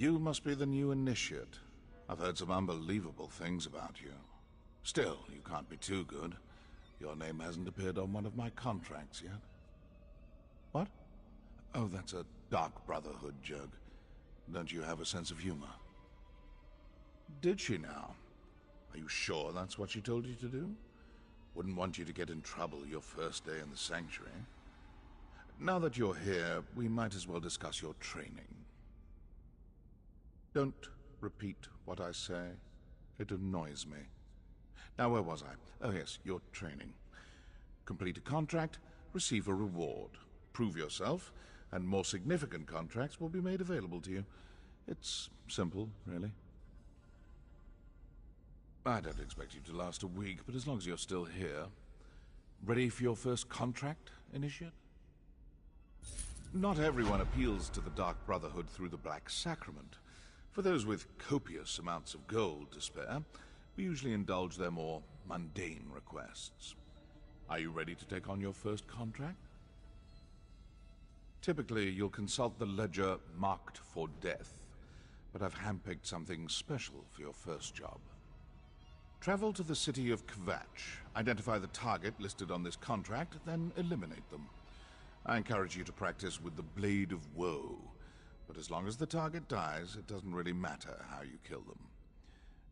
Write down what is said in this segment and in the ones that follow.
You must be the new initiate. I've heard some unbelievable things about you. Still, you can't be too good. Your name hasn't appeared on one of my contracts yet. What? Oh, that's a Dark Brotherhood joke. Don't you have a sense of humor? Did she now? Are you sure that's what she told you to do? Wouldn't want you to get in trouble your first day in the sanctuary. Now that you're here, we might as well discuss your training. Don't repeat what I say. It annoys me. Now, where was I? Oh yes, your training. Complete a contract, receive a reward. Prove yourself, and more significant contracts will be made available to you. It's simple, really. I don't expect you to last a week, but as long as you're still here. Ready for your first contract, Initiate? Not everyone appeals to the Dark Brotherhood through the Black Sacrament. For those with copious amounts of gold to spare, we usually indulge their more mundane requests. Are you ready to take on your first contract? Typically, you'll consult the ledger marked for death, but I've handpicked something special for your first job. Travel to the city of Kvatch, identify the target listed on this contract, then eliminate them. I encourage you to practice with the Blade of Woe, but as long as the target dies, it doesn't really matter how you kill them.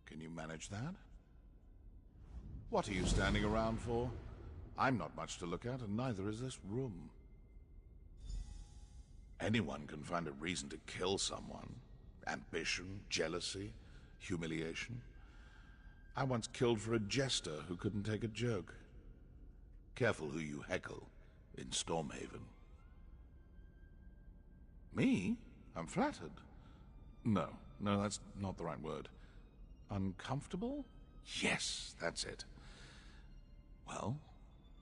Can you manage that? What are you standing around for? I'm not much to look at, and neither is this room. Anyone can find a reason to kill someone. Ambition, jealousy, humiliation. I once killed for a jester who couldn't take a joke. Careful who you heckle in Stormhaven. Me? I'm flattered. No, that's not the right word. Uncomfortable? Yes, that's it. Well,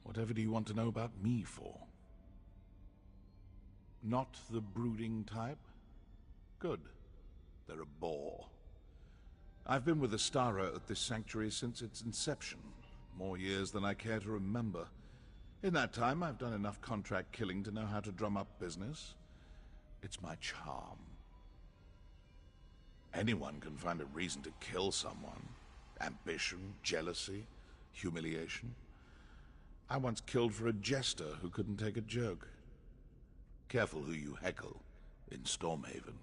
whatever do you want to know about me for? Not the brooding type? Good. They're a bore. I've been with Astara at this sanctuary since its inception. More years than I care to remember. In that time, I've done enough contract killing to know how to drum up business. It's my charm. Anyone can find a reason to kill someone. Ambition, jealousy, humiliation. I once killed for a jester who couldn't take a joke. Careful who you heckle in Stormhaven.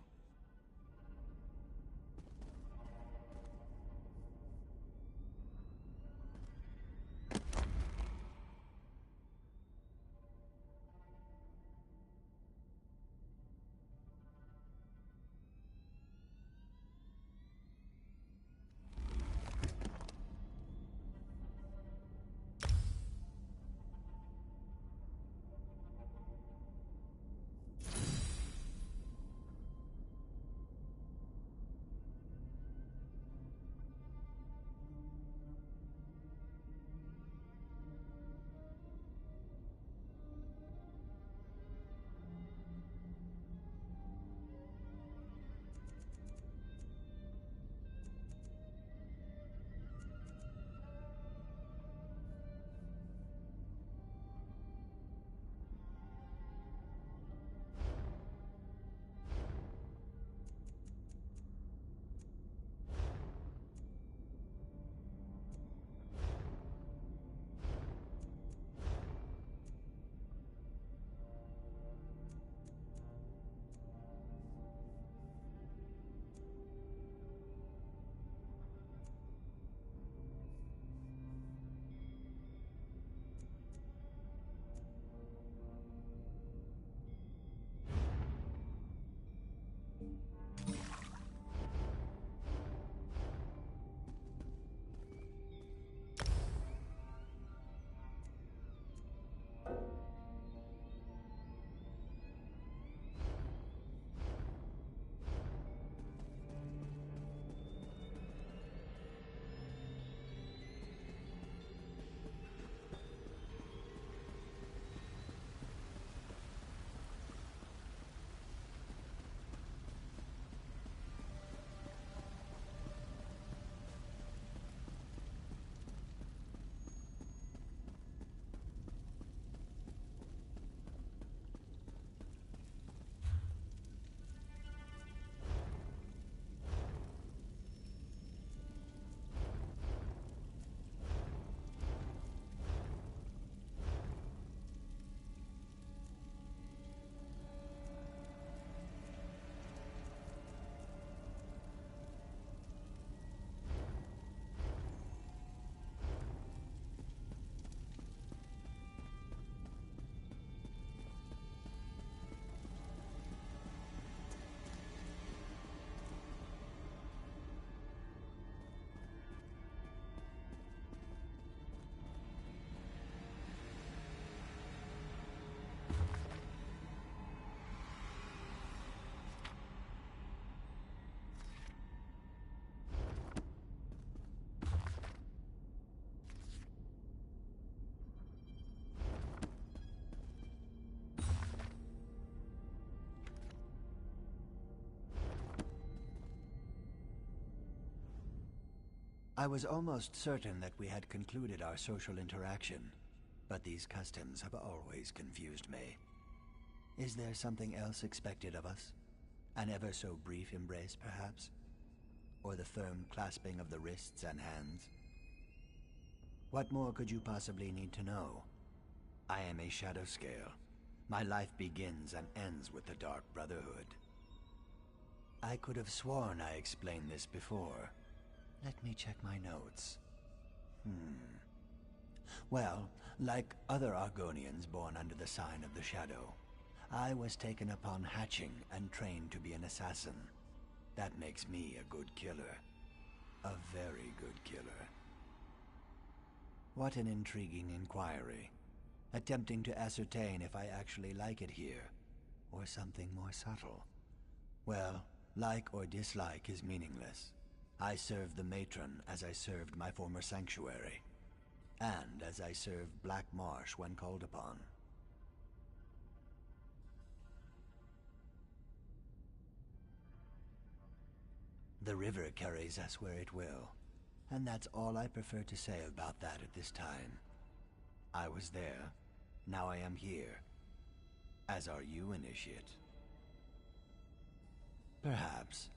I was almost certain that we had concluded our social interaction, but these customs have always confused me. Is there something else expected of us? An ever so brief embrace, perhaps? Or the firm clasping of the wrists and hands? What more could you possibly need to know? I am a Shadow Scale. My life begins and ends with the Dark Brotherhood. I could have sworn I explained this before. Let me check my notes. Well, like other Argonians born under the sign of the Shadow, I was taken upon hatching and trained to be an assassin. That makes me a good killer. A very good killer. What an intriguing inquiry. Attempting to ascertain if I actually like it here, or something more subtle. Well, like or dislike is meaningless. I serve the matron as I served my former sanctuary, and as I served Black Marsh when called upon. The river carries us where it will, and that's all I prefer to say about that at this time. I was there, now I am here. As are you, Initiate. Perhaps,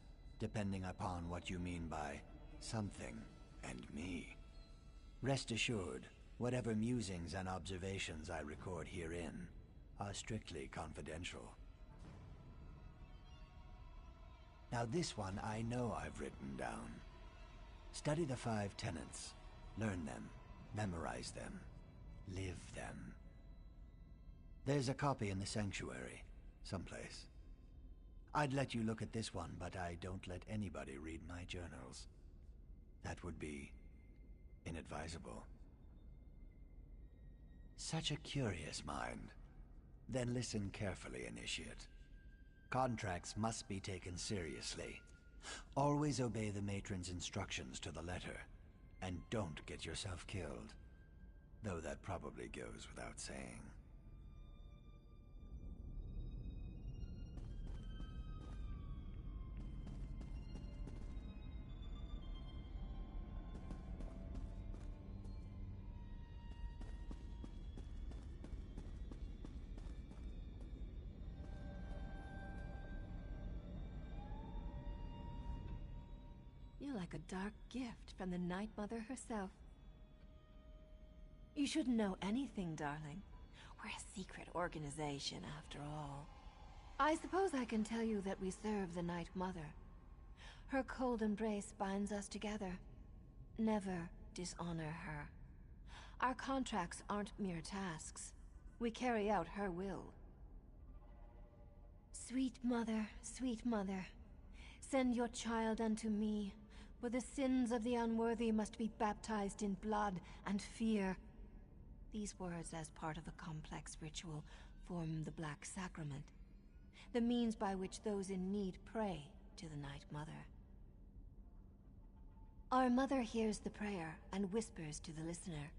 depending upon what you mean by something and me. Rest assured, whatever musings and observations I record herein are strictly confidential. Now this one I know I've written down. Study the 5 tenets, learn them, memorize them, live them. There's a copy in the sanctuary, someplace. I'd let you look at this one, but I don't let anybody read my journals. That would be inadvisable. Such a curious mind. Then listen carefully, Initiate. Contracts must be taken seriously. Always obey the matron's instructions to the letter, and don't get yourself killed. Though that probably goes without saying. You're like a dark gift from the Night Mother herself. You shouldn't know anything, darling. We're a secret organization, after all. I suppose I can tell you that we serve the Night Mother. Her cold embrace binds us together. Never dishonor her. Our contracts aren't mere tasks. We carry out her will. Sweet mother, send your child unto me, for the sins of the unworthy must be baptized in blood and fear. These words, as part of a complex ritual, form the Black Sacrament, the means by which those in need pray to the Night Mother. Our mother hears the prayer and whispers to the listener.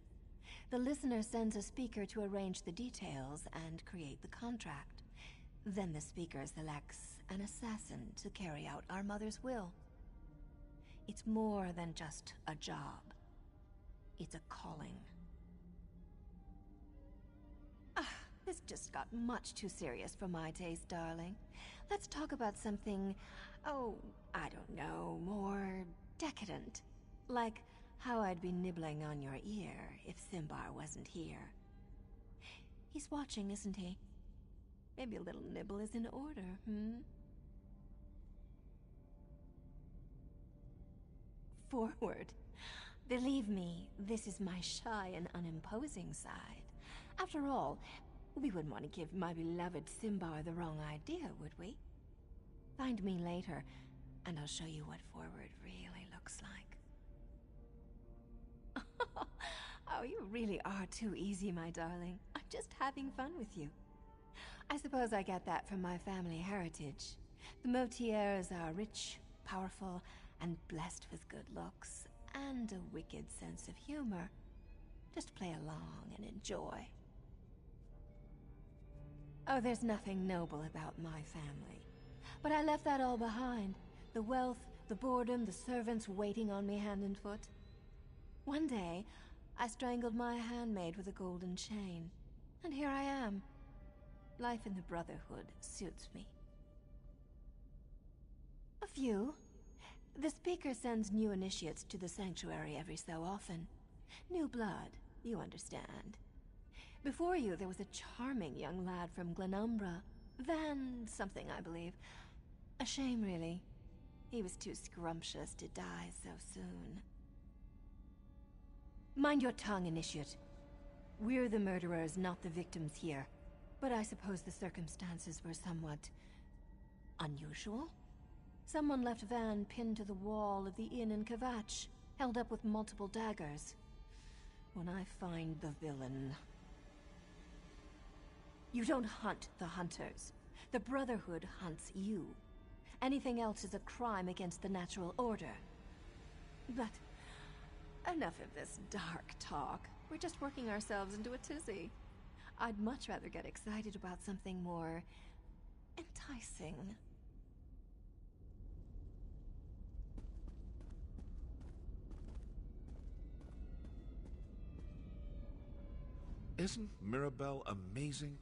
The listener sends a speaker to arrange the details and create the contract. Then the speaker selects an assassin to carry out our mother's will. It's more than just a job. It's a calling. This just got much too serious for my taste, darling. Let's talk about something, oh, I don't know, more decadent. Like how I'd be nibbling on your ear if Simbar wasn't here. He's watching, isn't he? Maybe a little nibble is in order, Forward. Believe me, this is my shy and unimposing side. After all, we wouldn't want to give my beloved Simbar the wrong idea, would we? Find me later, and I'll show you what forward really looks like. Oh, you really are too easy, my darling. I'm just having fun with you. I suppose I get that from my family heritage. The Motiers are rich, powerful, and blessed with good looks, and a wicked sense of humor. Just play along and enjoy. Oh, there's nothing noble about my family. But I left that all behind. The wealth, the boredom, the servants waiting on me hand and foot. One day, I strangled my handmaid with a golden chain. And here I am. Life in the Brotherhood suits me. A few. The Speaker sends new initiates to the Sanctuary every so often. New blood, you understand. Before you, there was a charming young lad from Glenumbra. Van something, I believe. A shame, really. He was too scrumptious to die so soon. Mind your tongue, Initiate. We're the murderers, not the victims here. But I suppose the circumstances were somewhat unusual? Someone left Van pinned to the wall of the inn in Kvatch, held up with multiple daggers. When I find the villain... You don't hunt the hunters. The Brotherhood hunts you. Anything else is a crime against the natural order. But enough of this dark talk. We're just working ourselves into a tizzy. I'd much rather get excited about something more enticing. Isn't Mirabelle amazing?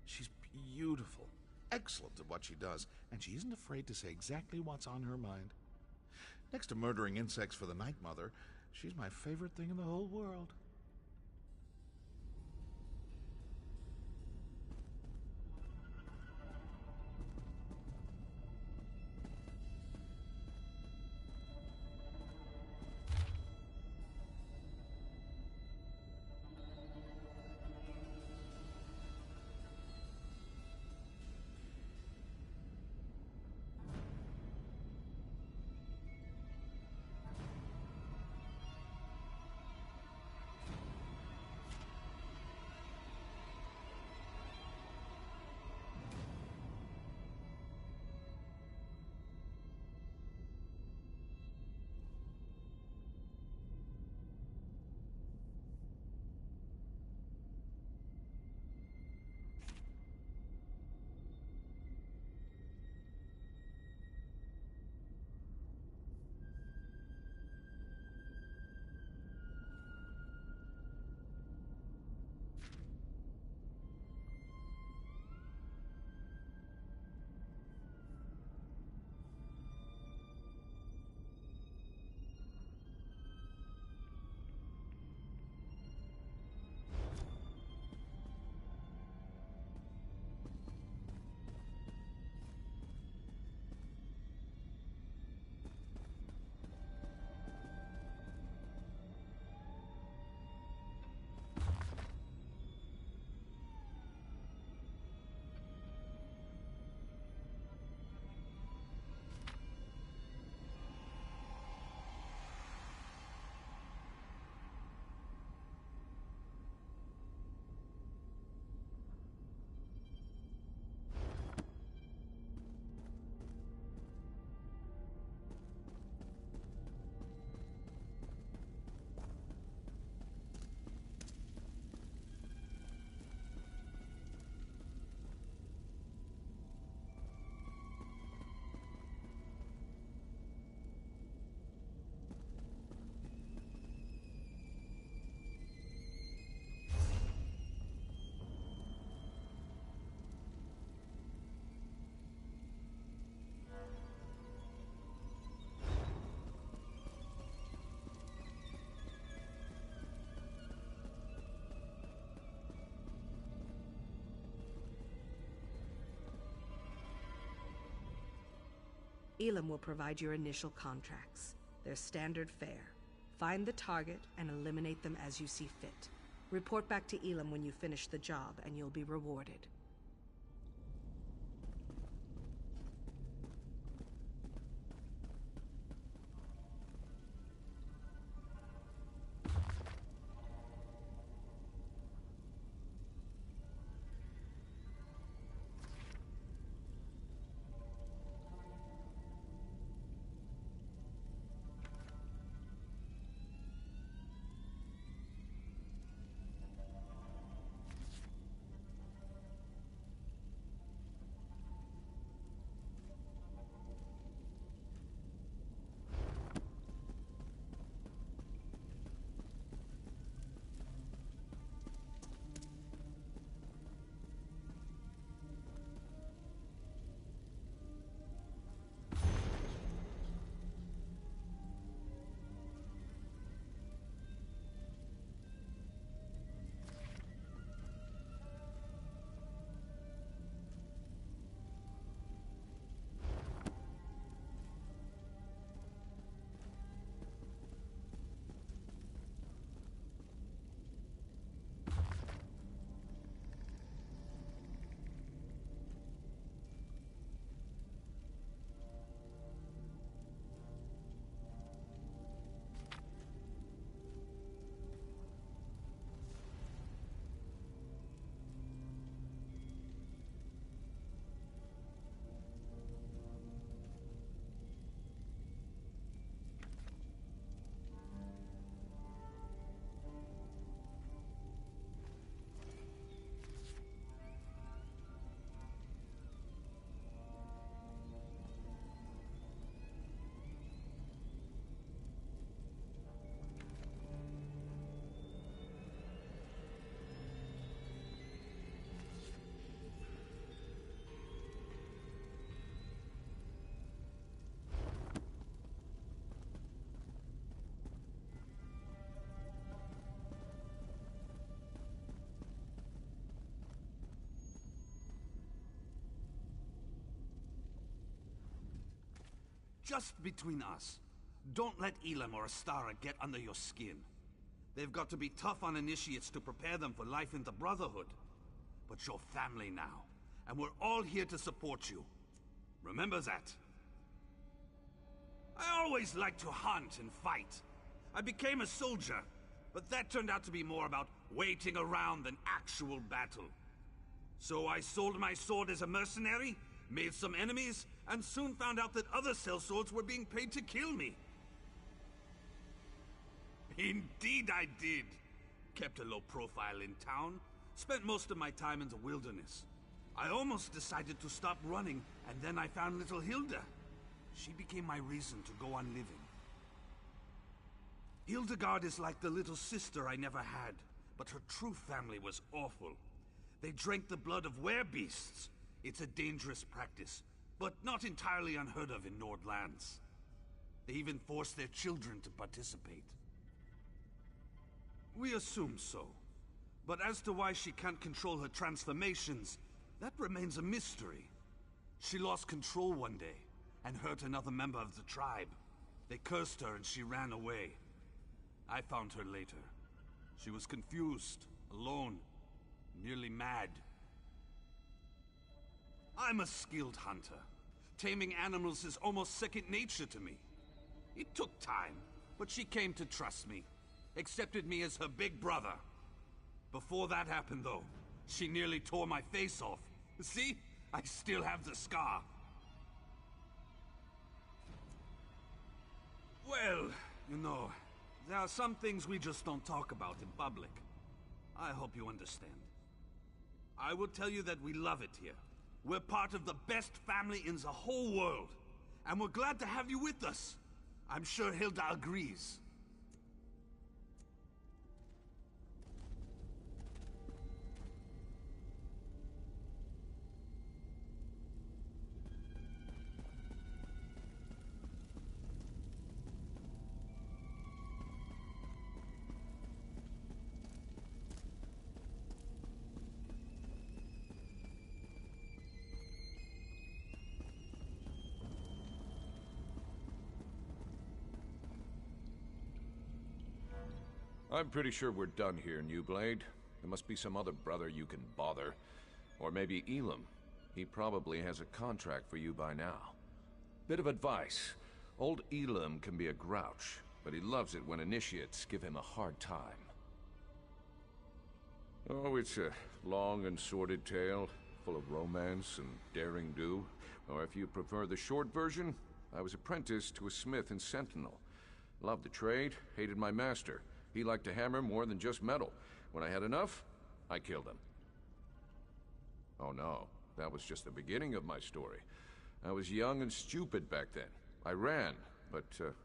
She's beautiful, excellent at what she does, and she isn't afraid to say exactly what's on her mind. Next to murdering insects for the Night Mother, she's my favorite thing in the whole world. Elam will provide your initial contracts. They're standard fare. Find the target and eliminate them as you see fit. Report back to Elam when you finish the job, and you'll be rewarded. Just between us, don't let Elam or Astara get under your skin. They've got to be tough on initiates to prepare them for life in the Brotherhood. But you're family now, and we're all here to support you. Remember that. I always liked to hunt and fight. I became a soldier, but that turned out to be more about waiting around than actual battle. So I sold my sword as a mercenary, made some enemies, and soon found out that other sellswords were being paid to kill me. Indeed I did. Kept a low profile in town, spent most of my time in the wilderness. I almost decided to stop running, and then I found little Hilda. She became my reason to go on living. Hildegard is like the little sister I never had, but her true family was awful. They drank the blood of werebeasts. It's a dangerous practice, but not entirely unheard of in Nordlands. They even forced their children to participate. We assume so. But as to why she can't control her transformations, that remains a mystery. She lost control one day, and hurt another member of the tribe. They cursed her and she ran away. I found her later. She was confused, alone, nearly mad. I'm a skilled hunter. Taming animals is almost second nature to me. It took time, but she came to trust me. Accepted me as her big brother. Before that happened, though, she nearly tore my face off. See? I still have the scar. Well, you know, there are some things we just don't talk about in public. I hope you understand. I will tell you that we love it here. We're part of the best family in the whole world. And we're glad to have you with us. I'm sure Hilda agrees. I'm pretty sure we're done here, New Blade. There must be some other brother you can bother. Or maybe Elam. He probably has a contract for you by now. Bit of advice. Old Elam can be a grouch, but he loves it when initiates give him a hard time. Oh, it's a long and sordid tale, full of romance and daring-do. Or if you prefer the short version, I was apprenticed to a smith in Sentinel. Loved the trade, hated my master. He liked to hammer more than just metal. When I had enough, I killed him. Oh no, that was just the beginning of my story. I was young and stupid back then. I ran, but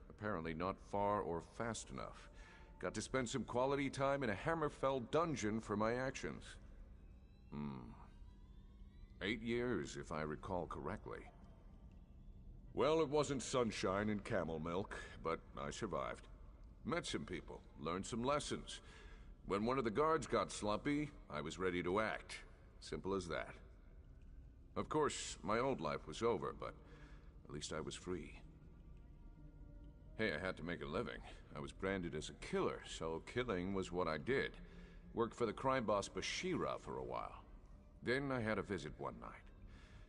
apparently not far or fast enough. Got to spend some quality time in a Hammerfell dungeon for my actions. 8 years, if I recall correctly. Well, it wasn't sunshine and camel milk, but I survived. Met some people, learned some lessons. When one of the guards got slumpy, I was ready to act. Simple as that. Of course, my old life was over, but at least I was free. Hey, I had to make a living. I was branded as a killer, so killing was what I did. Worked for the crime boss Bashira for a while. Then I had a visit one night.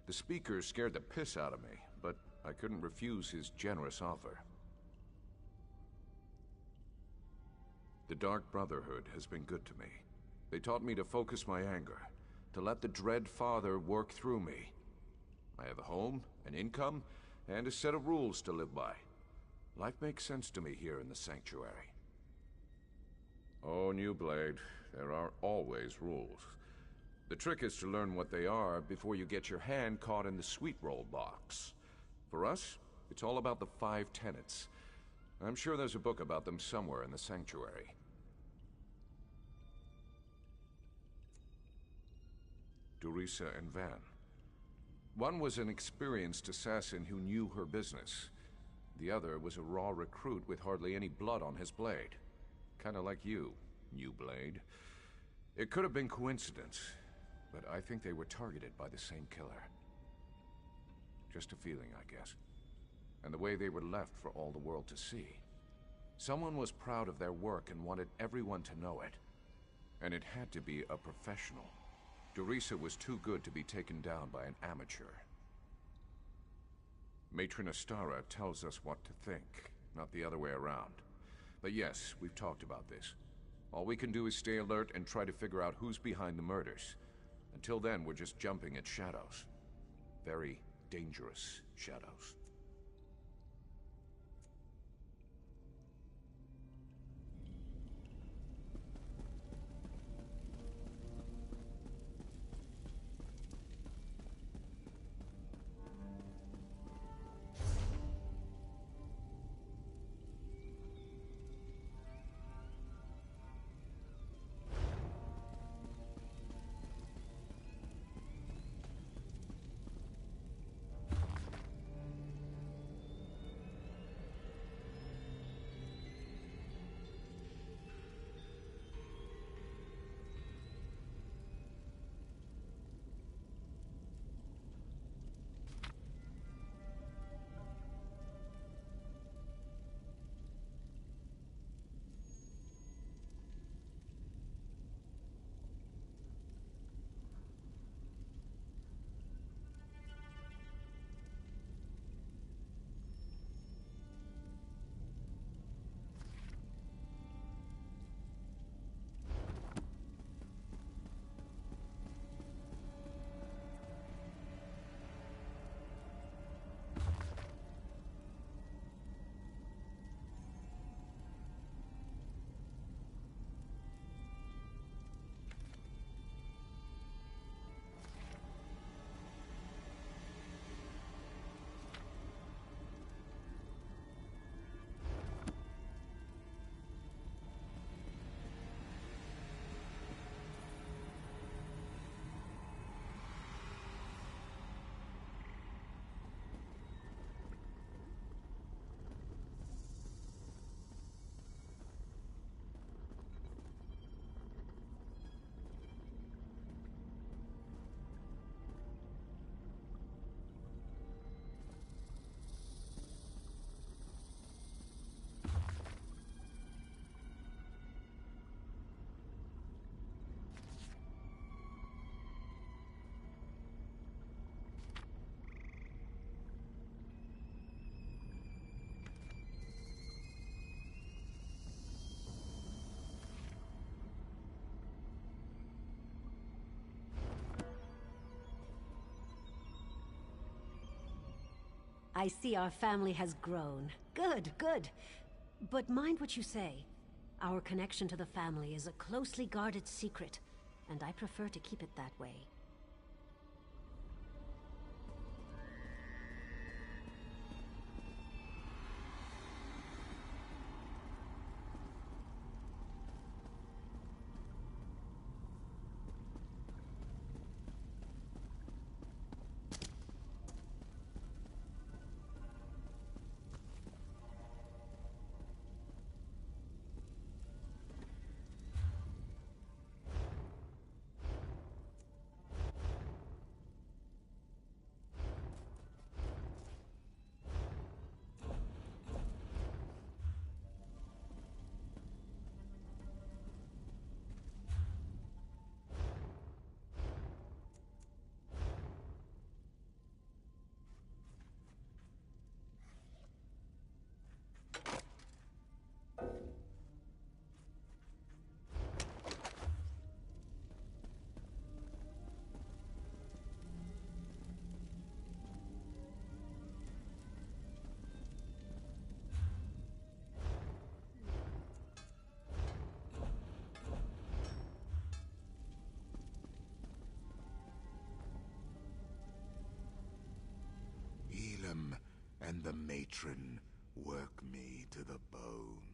The speaker scared the piss out of me, but I couldn't refuse his generous offer. The Dark Brotherhood has been good to me. They taught me to focus my anger, to let the Dread Father work through me. I have a home, an income, and a set of rules to live by. Life makes sense to me here in the Sanctuary. Oh, New Blade, there are always rules. The trick is to learn what they are before you get your hand caught in the sweet roll box. For us, it's all about the 5 tenets. I'm sure there's a book about them somewhere in the Sanctuary. Dorisa and Van. One was an experienced assassin who knew her business. The other was a raw recruit with hardly any blood on his blade. Kinda like you, New Blade. It could have been coincidence, but I think they were targeted by the same killer. Just a feeling, I guess. and the way they were left for all the world to see. Someone was proud of their work and wanted everyone to know it. And it had to be a professional. Dorisa was too good to be taken down by an amateur. Matron Astara tells us what to think, not the other way around. But yes, we've talked about this. All we can do is stay alert and try to figure out who's behind the murders. Until then, we're just jumping at shadows. Very dangerous shadows. I see our family has grown. Good, good. But mind what you say. Our connection to the family is a closely guarded secret, and I prefer to keep it that way. And the matron work me to the bone.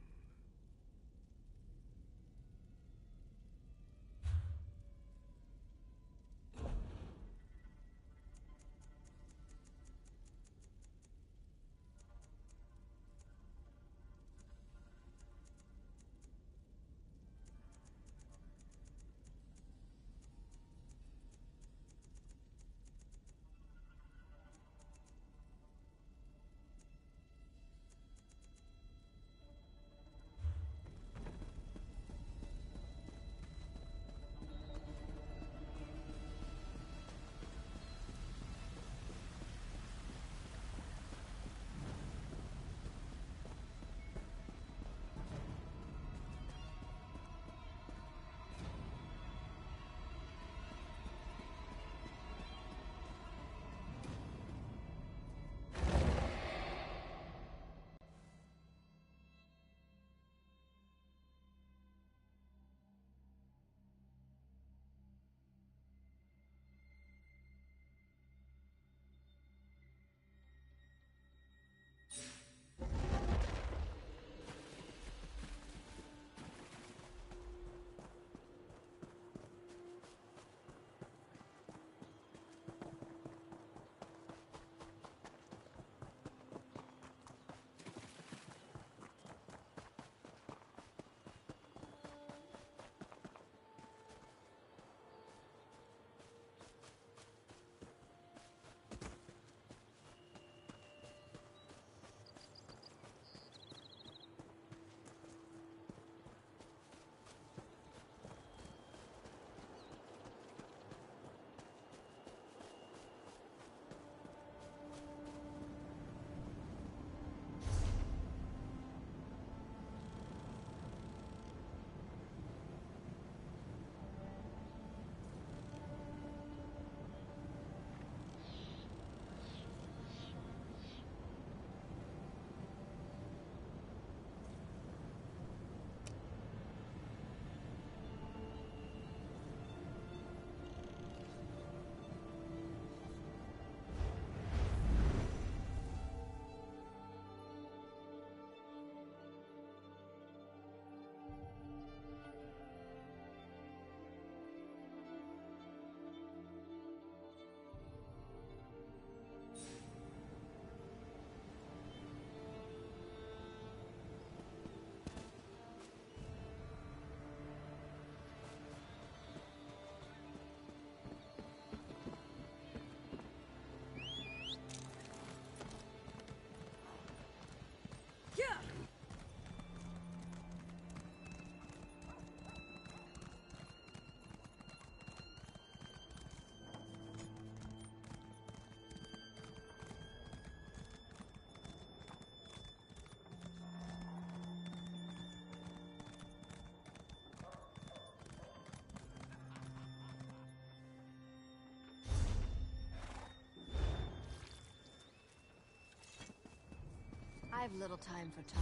I've little time for talk.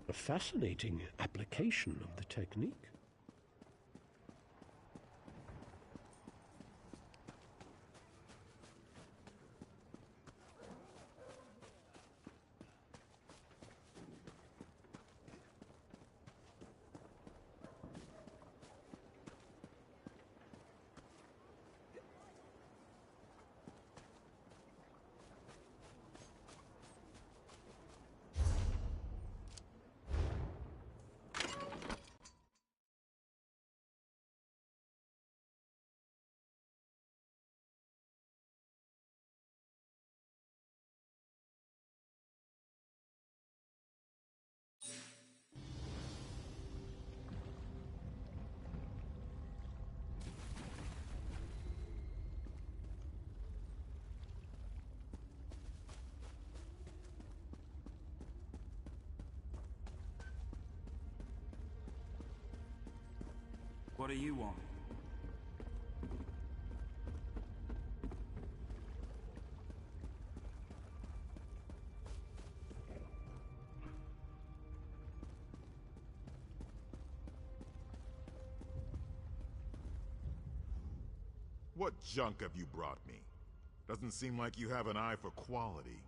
A fascinating application of the technique. What do you want? What junk have you brought me? Doesn't seem like you have an eye for quality.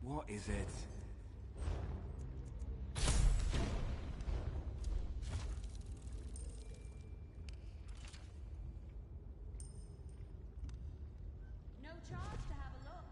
What is it? No charge to have a look.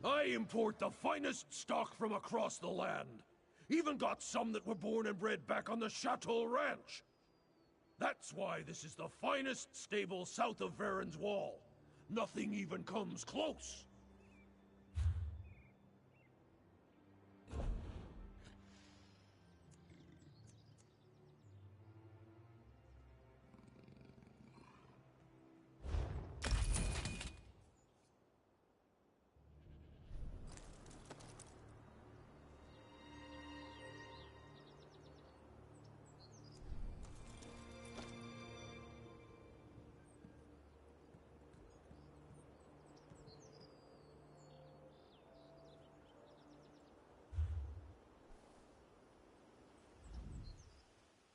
I import the finest stock from across the land. Even got some that were born and bred back on the Chateau Ranch. That's why this is the finest stable south of Varen's Wall. Nothing even comes close.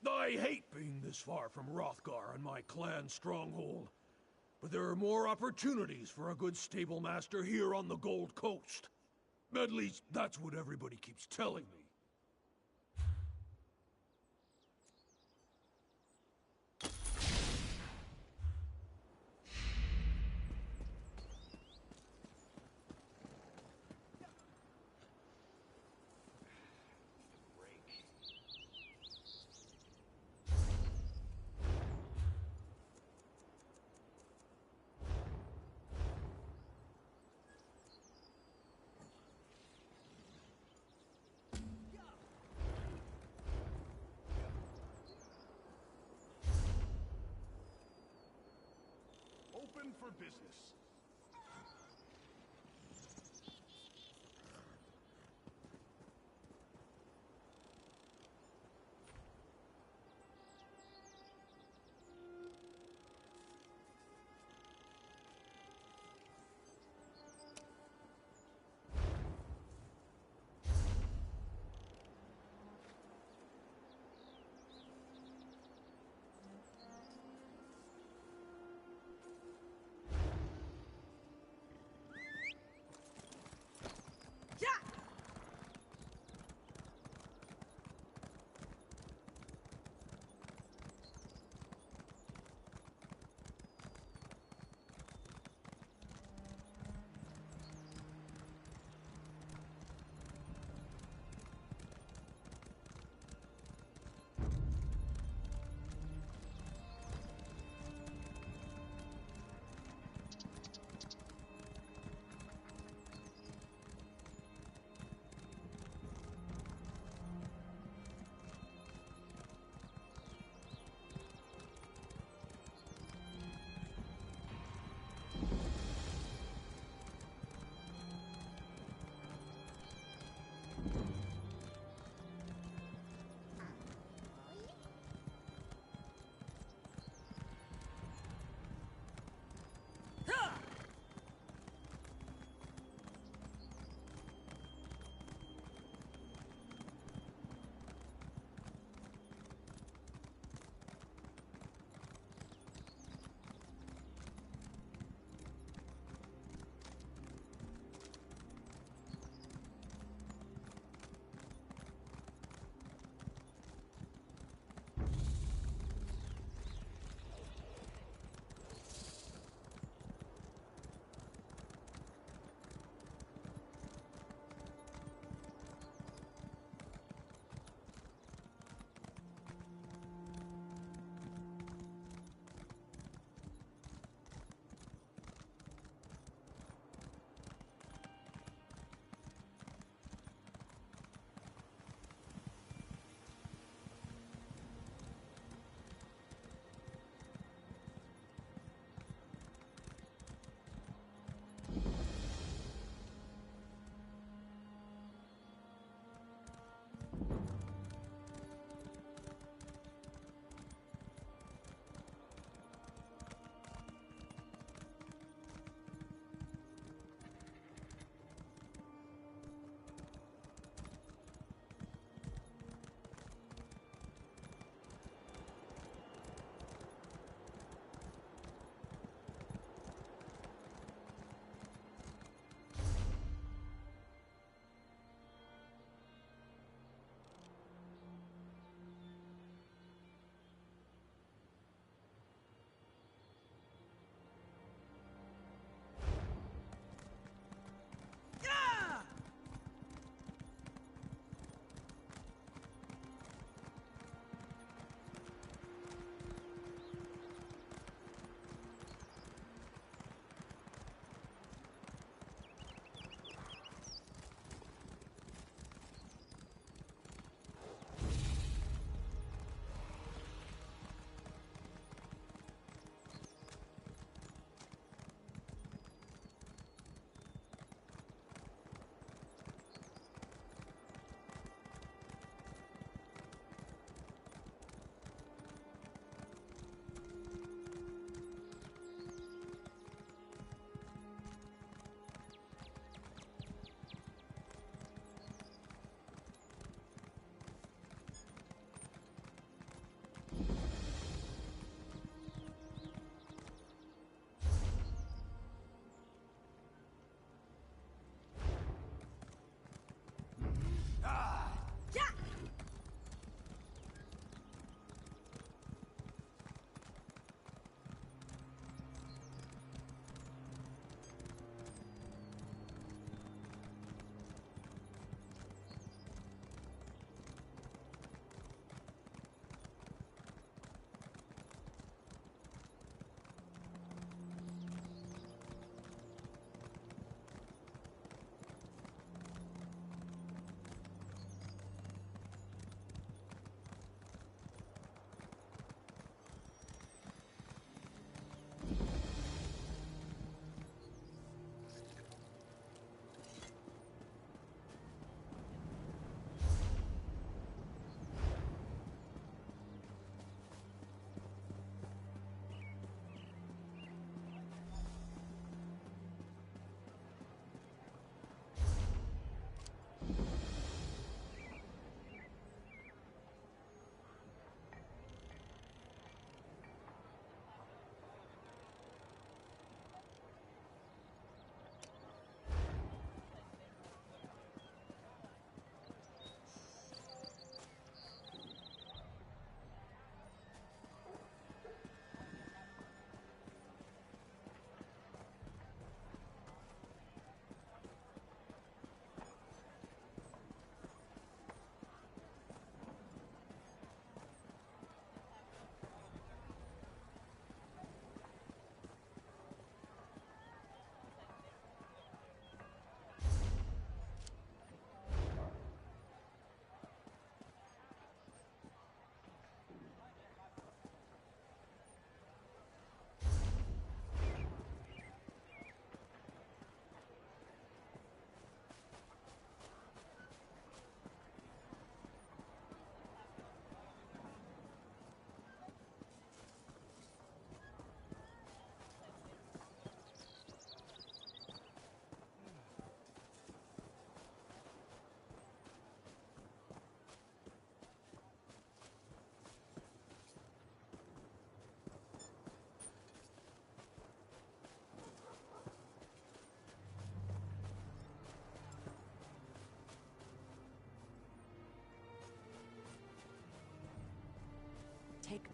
I hate being this far from Hrothgar and my clan's stronghold. But there are more opportunities for a good stable master here on the Gold Coast. At least, that's what everybody keeps telling me. Open for business.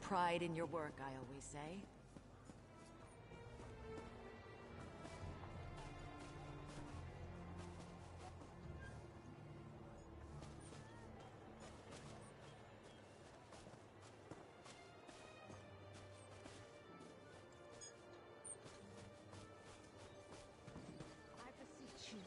pride in your work, I always say. I beseech you.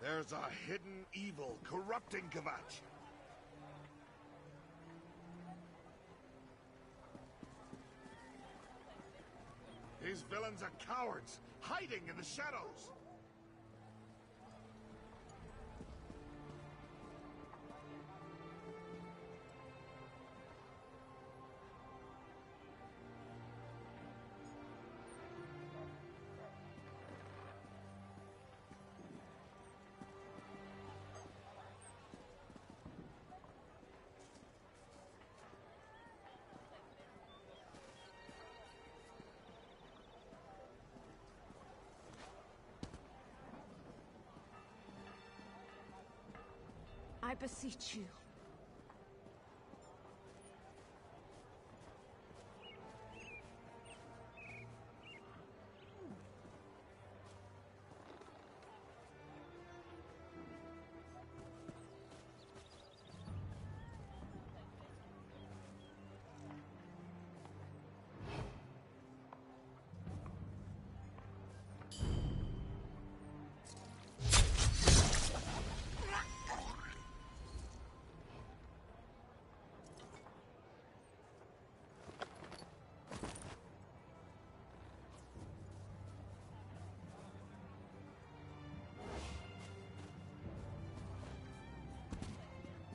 There's a hidden evil corrupting Kvatch. These villains are cowards, hiding in the shadows. I beseech you.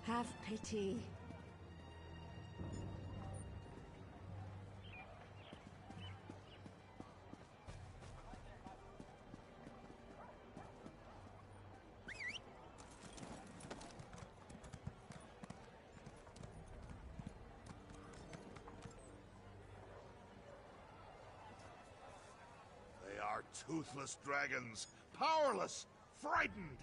Have pity. They are toothless dragons, powerless, frightened.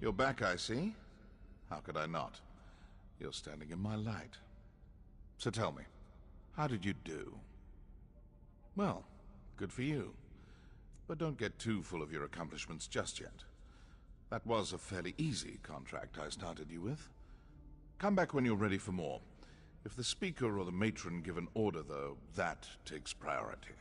You're back, I see. How could I not? You're standing in my light. So tell me, how did you do? Well, good for you. But don't get too full of your accomplishments just yet. That was a fairly easy contract I started you with. Come back when you're ready for more. If the Speaker or the Matron give an order, though, that takes priority.